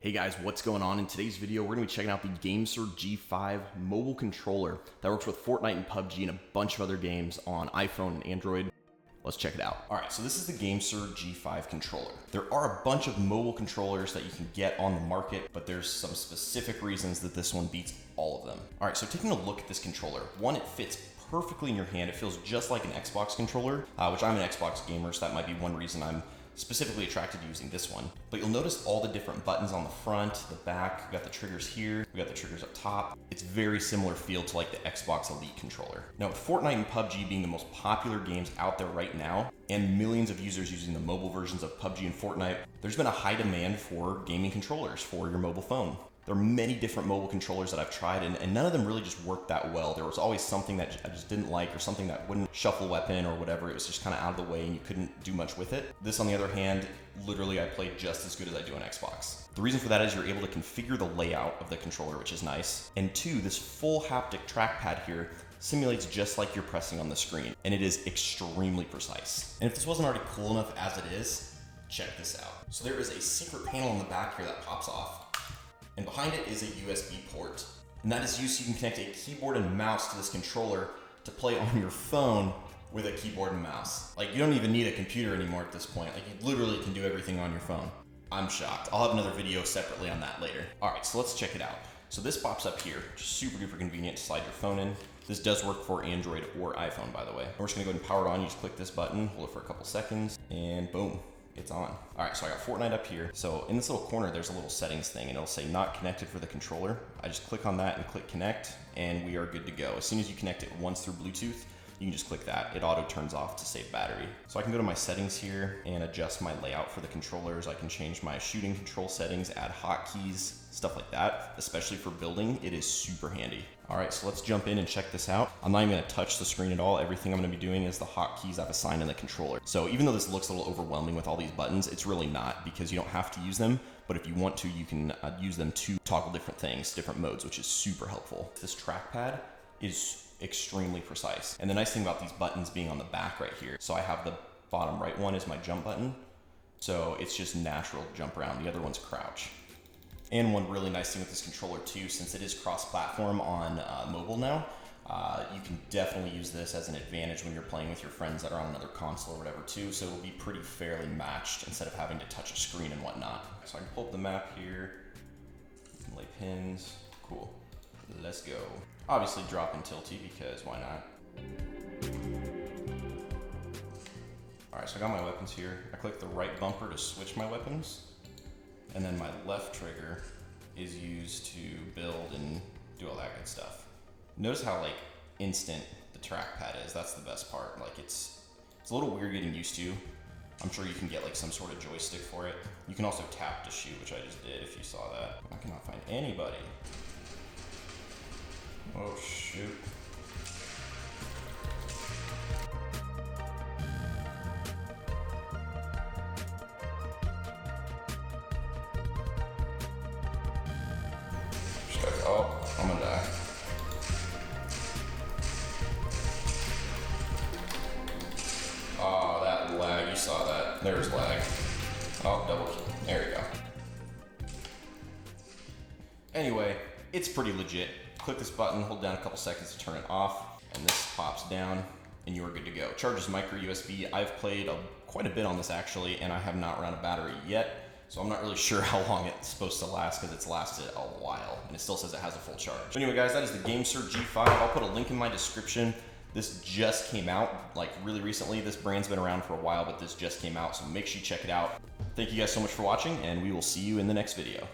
Hey guys, what's going on? In today's video, we're gonna be checking out the GameSir G5 mobile controller that works with Fortnite and Pubg and a bunch of other games on iPhone and Android. Let's check it out. All right, so this is the GameSir G5 controller. There are a bunch of mobile controllers that you can get on the market, but there's some specific reasons that this one beats all of them. All right, so taking a look at this controller, one, it fits perfectly in your hand. It feels just like an Xbox controller, which I'm an Xbox gamer, so that might be one reason I'm specifically attracted to using this one. But you'll notice all the different buttons on the front, the back, we've got the triggers here, we've got the triggers up top. It's very similar feel to like the Xbox Elite controller. Now with Fortnite and Pubg being the most popular games out there right now, and millions of users using the mobile versions of Pubg and Fortnite, there's been a high demand for gaming controllers for your mobile phone. There are many different mobile controllers that I've tried and none of them really just worked that well. There was always something that I just didn't like or something that wouldn't shuffle weapon or whatever. It was just kind of out of the way and you couldn't do much with it. This, on the other hand, literally I played just as good as I do on Xbox. The reason for that is you're able to configure the layout of the controller, which is nice. And two, this full haptic trackpad here simulates just like you're pressing on the screen, and it is extremely precise. And if this wasn't already cool enough as it is, check this out. So there is a secret panel in the back here that pops off. And behind it is a USB port. And that is used so you can connect a keyboard and mouse to this controller to play on your phone with a keyboard and mouse. Like, you don't even need a computer anymore at this point. Like, you literally can do everything on your phone. I'm shocked. I'll have another video separately on that later. All right, so let's check it out. So this pops up here, just super duper convenient to slide your phone in. This does work for Android or iPhone, by the way. We're just gonna go ahead and power it on. You just click this button, hold it for a couple seconds, and boom. It's on. All right, so I got Fortnite up here. So in this little corner, there's a little settings thing and it'll say not connected for the controller. I just click on that and click connect and we are good to go. As soon as you connect it once through Bluetooth, you can just click that. It auto turns off to save battery. So I can go to my settings here and adjust my layout for the controllers. I can change my shooting control settings, add hotkeys, stuff like that. Especially for building, it is super handy. All right, so let's jump in and check this out. I'm not even gonna touch the screen at all. Everything I'm gonna be doing is the hotkeys I've assigned in the controller. So even though this looks a little overwhelming with all these buttons, it's really not, because you don't have to use them, but if you want to, you can use them to toggle different things, different modes, which is super helpful. This trackpad is extremely precise. And the nice thing about these buttons being on the back right here, so I have the bottom right one is my jump button. So it's just natural to jump around. The other one's crouch. And one really nice thing with this controller too, since it is cross-platform on mobile now, you can definitely use this as an advantage when you're playing with your friends that are on another console or whatever too, so it'll be pretty fairly matched instead of having to touch a screen and whatnot. So I can pull up the map here, lay pins, cool. Let's go. Obviously drop and tilty because why not? All right, so I got my weapons here. I click the right bumper to switch my weapons. And then my left trigger is used to build and do all that good stuff. Notice how like instant the trackpad is. That's the best part. Like it's a little weird getting used to. I'm sure you can get like some sort of joystick for it. You can also tap to shoot, which I just did if you saw that. I cannot find anybody. Oh shoot. Oh, I'm gonna die. Oh, that lag, you saw that. There's lag. Oh, double kill. There we go. Anyway, it's pretty legit. Click this button, hold down a couple seconds to turn it off, and this pops down, and you are good to go. Charges micro USB. I've played quite a bit on this actually, and I have not run out of battery yet. So I'm not really sure how long it's supposed to last because it's lasted a while and it still says it has a full charge. But anyway guys, that is the GameSir G5. I'll put a link in my description. This just came out like really recently. This brand's been around for a while, but this just came out, so make sure you check it out. Thank you guys so much for watching and we will see you in the next video.